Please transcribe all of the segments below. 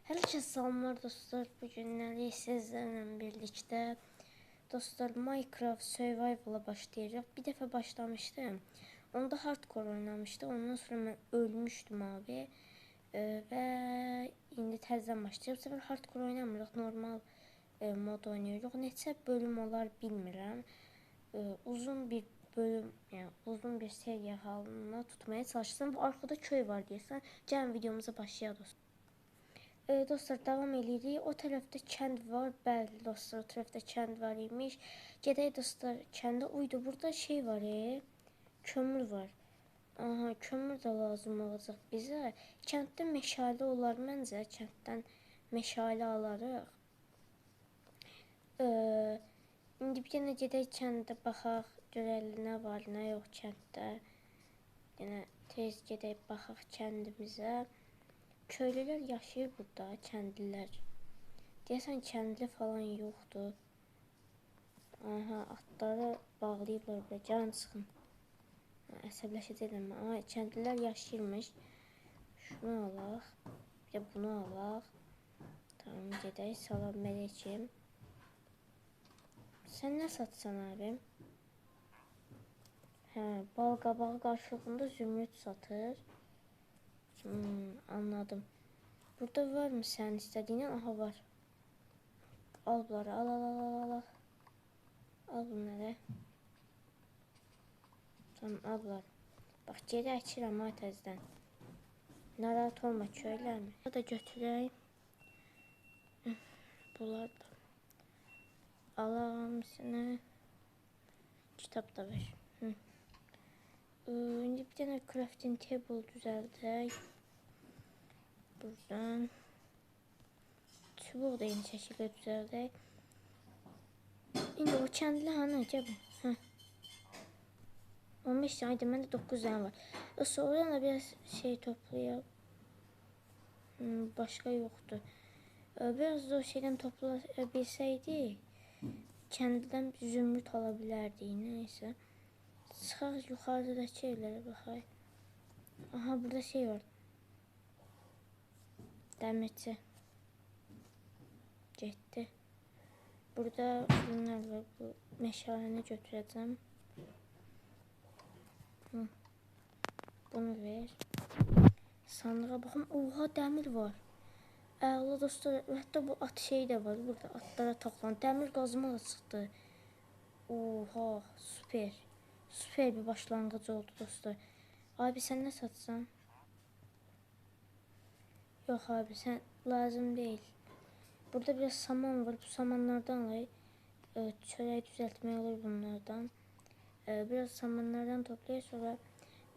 Herkese selamlar dostlar. Bugün sizlerle birlikte dostlar Minecraft Survival'a başlayacak. Bir defa başlamıştım. Onda hardcore oynamıştı. Ondan sonra ben ölmüştüm abi. Ve indi təzədən başlayacağım. Bu sefer hardcore oynamırıq. Normal mod oynuyoruz. Neçə bölüm olar bilmirəm. Uzun bir bölüm, yani uzun bir seriya halına tutmaya çalışsam. Bu arkada köy var deyəsən. Gəlin videomuza başlayaq dostlar. Dostlar devam edirik. O tərəfdə kənd var. Bəli dostlar, o tərəfdə kənd var imiş. Gedək dostlar kəndə. Uydu burada şey var. Kömür var. Aha, kömür də lazım olacaq bizə. Kənddə meşale olar məncə. Kənddən meşale alarıq. İndi bir dənə gedək kəndə baxaq. Görəli nə var, nə yox kənddə. Yəni tez gedək baxaq kəndimizə. Köylülər yaşayır burada, kəndlilər. Deyəsən kəndli falan yoxdur. Aha, atları bağlayıblar burada, can çıxın. Əsəbləşəcəklər. Aha, kəndlilər yaşayırmış. Şunu alaq. Bir də bunu alaq. Tamam, gedək. Salam mələkəm. Sən nə satsan abim? Hə, bal qabağı qarşılığında zümrüt satır. Anladım. Burada var mı sen istediğin? Aha var. Al bunları, al. Al bunları. Tamam, al bunları. Bak geri açıram ha tezden. Narahat olma, köyler mi? Bunu da götüreyim. Bunlar da. Alalım sana. Kitap da ver. Şimdi bir tane crafting table düzeldik. Buradan. Çubuğu da yeni şekilde düzeldik. Şimdi o kendili hani acaba? 15 tane de 9 tane var. Sonra da biraz şey toplayalım. Başka yoktu. Biraz da o şeyden toplayabilseydik kendinden zümrüt alabilirdik. Neyse. Çıxaq yuxarıdakı evlərə baxaq. Aha, burada şey var. Dəmirçi. Getdi. Burada bunlar var. Bu meşaləni götürəcəm. Bunu ver. Sandığa baxım. Oha, dəmir var. Əla dostlar. Hətta bu at şey də var. Burada atlara taxılan. Dəmir qazma da çıxdı. Oha, süper. Süper bir başlangıç oldu dostlar. Abi sen ne satsan? Yok abi, sen lazım değil. Burada biraz saman var. Bu samanlardan alayım. Çöreği düzeltmeye olur bunlardan. Biraz samanlardan toplayıp sonra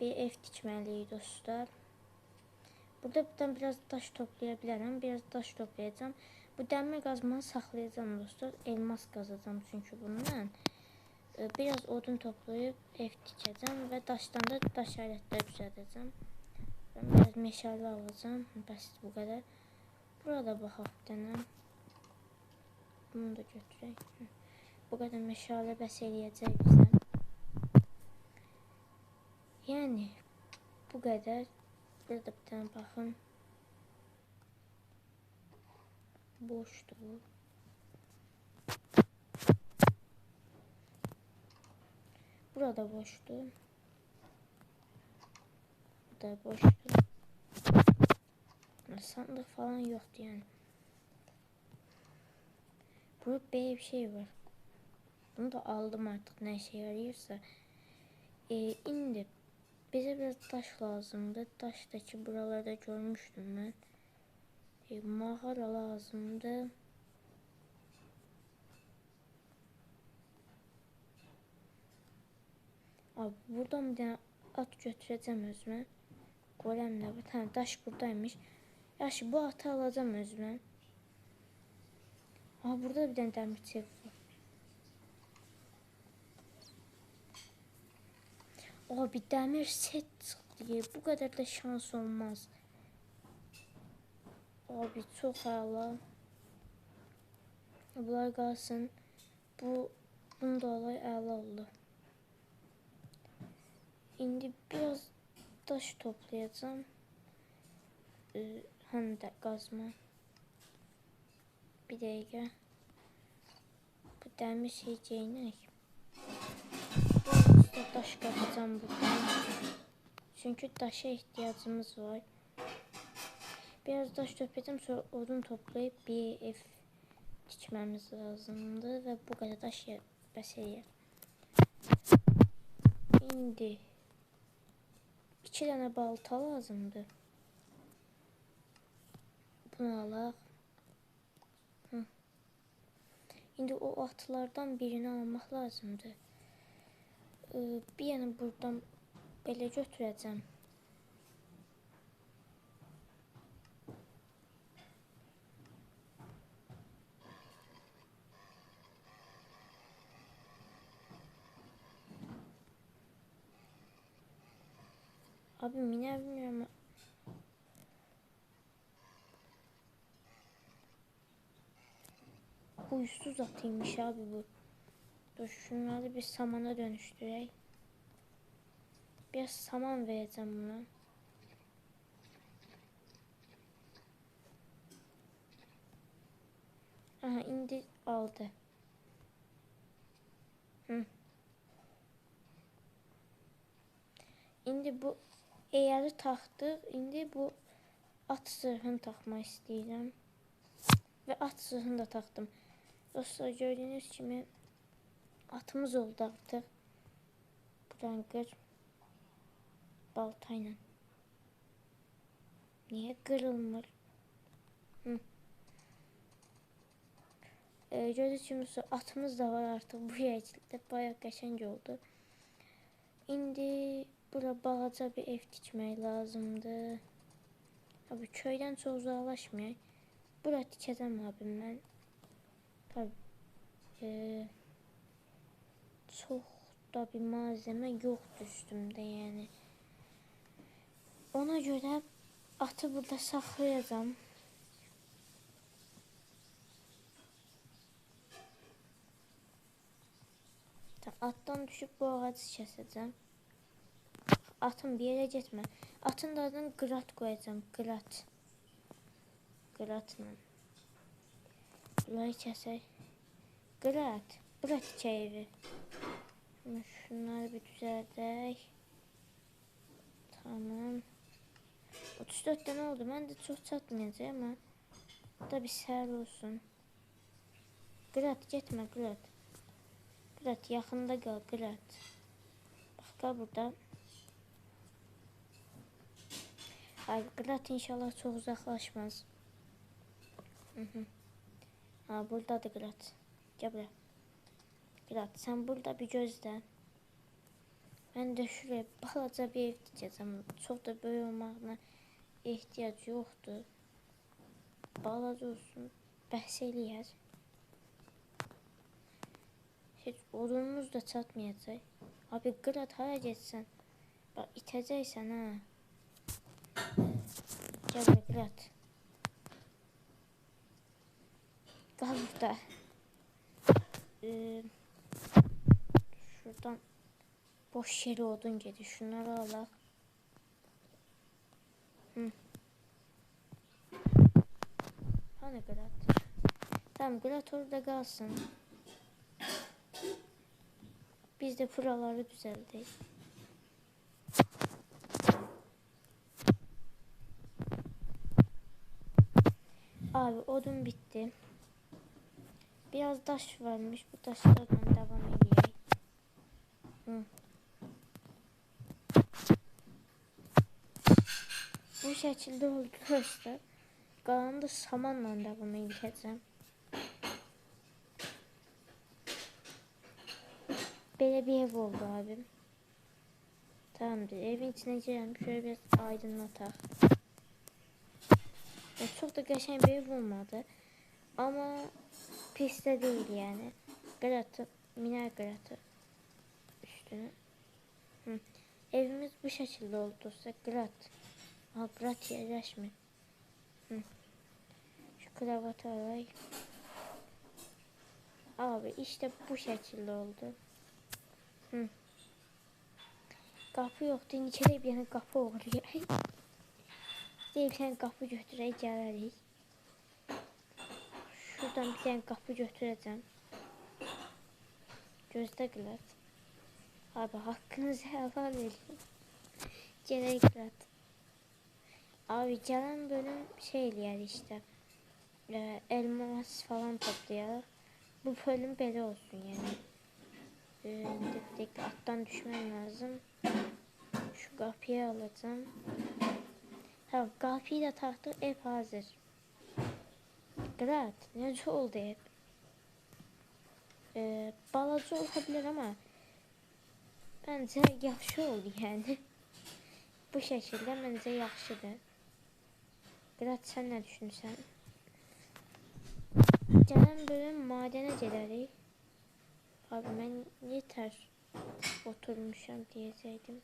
bir ev dikmeliyiz dostlar. Buradan biraz taş toplayabilirim. Biraz taş toplayacağım. Bu demir kazmanı saklayacağım dostlar. Elmas kazacağım çünkü bundan. Biraz odun toplayıp ev dikeceğim ve daştan da daş aletleri düzelteceğim. Ben biraz meşale alacağım. Basit bu kadar. Burada baxaq bir dənə. Bunu da götürək. Bu kadar meşale bəs eləyəcək bizə. Yəni bu kadar. Burada bir dənə baxın. Boşdur bu. Burada boştu. Bu da boştu. Sandık falan yoktu yani. Burada bir şey var. Bunu da aldım artık, ne işe yarıyorsa. İndi bize biraz taş lazımdı. Taştaki buralarda görmüştüm ben. Mağara lazımdı. Abi buradan bir tane at götüreceğim özüme. Golemle bir tane taş buradaymış. Yaşı bu atı alacağım özüme. Aha, burada bir tane demirçi var. Abi demir set çıktı. Bu kadar da şans olmaz. Abi çok hala. Bunlar kalsın. Bunu da alay, hala oldu. İndi biraz taş toplayacağım. Hem de kazma. Bir dəqiqə. Bu dəmir şey geyinek. Biraz da daş qapacağım buradan. Çünkü daşa ihtiyacımız var. Biraz daş toplayacağım, sonra odun toplayıp bir ev tikmemiz lazımdı ve bu kadar daş bəs eləyər. İndi 2 dənə balta lazımdır. Bunu alaq. İndi o atlardan birini almaq lazımdır. Bir yana buradan belə götürəcəm. Abi miner bilmiyorum. Huysuz atıymış abi bu. Dur şunları bir samana dönüştüreyim. Biraz saman vereceğim buna. Aha indi aldı. İndi bu eğeri taxdıq. İndi bu at zırhını taxmaq istəyirəm. Və at zırhını da taxdım. Dostlar gördüğünüz kimi atımız oldu artıq. Buradan qır. Baltayla. Niye kırılmır? Gördüğünüz kimi atımız da var artıq. Bu yerdə bayağı qəşəng oldu. İndi bura balaca bir ev tikmək lazımdır. Abi köydən çox uzaqlaşmayaq. Bura tikəcəm abim mən. Tabii çox da bir malzemə yoxdur üstümdə yəni. Ona görə atı burada saxlayacağım. Attan düşüb bu ağacı kəsəcəm. Atın bir yere getmə. Atın da adını Qırat qoyacağım. Qırat. Qıratla. Bunları kəsək. Qırat. Bura tikək evi. Şunları bir düzəldək. Tamam. 34 tane oldu. Mən də çox çatmayacaq ama da bir səhər olsun. Qırat getmə Qırat. Qırat yaxında qal Qırat. Bax qal burada. Ay Qırat inşallah çox uzaqlaşmaz. Ha buradadır Qırat. Gəl bura. Qırat sən burada bir gözlə. Mən də şuraya balaca bir ev tikəcəm. Çox da böyük olmağına ehtiyac yoxdur. Balaca olsun. Bəhs eləyər. Heç odunumuz da çatmayacaq. Abi Qırat hara getsən? Bax itəcəksən ha. Gəl bura Qırat. Qal burada. Şuradan boş yere odun gedir. Şunları alaq. Hani Qırat? Tamam Qırat orada qalsın. Biz de buraları düzəldik. Abi odun bitti. Biraz daş varmış. Bu daşlarla devam edeyim. Bu şekilde oldu dostlar. Qalanı da samanla devam edeceğim. Böyle bir ev oldu abim. Tamamdır. Evin içine girelim. Şöyle biraz aydınlatak. Çok da qəşəng bir ev olmadı. Ama pis de değil yani. Qıratı, miner qıratı üstüne. Evimiz bu şekilde oldu. Qırat. Aha Qırat yerləşmir. Şu kravatı alayım. Abi işte bu şekilde oldu. Qapı yoxdur. Neçədə bir yana qapı uğrayaq. Deyib sən qapı götürək, gələrik. Şuradan bir tane qapı götürəcəm. Gözdə Qırat. Abi hakkınızı helal edin. Gerek Qırat. Abi gelen bölüm şey eləyər işte. Elmas falan toplayalım. Bu bölüm belə olsun yani. Bir dakika attan düşmem lazım. Şu kapıyı alacağım. Tamam kapıyı da taktık, ev hazır. Qırat necə oldu ev? Balaca olabilir ama bence yaxşı oldu yani. Bu şekilde bence yaxşıdır. Qırat sen ne düşünsən? Gələn bölüm madene gələrik. Abi ben yeter oturmuşam diyecektim.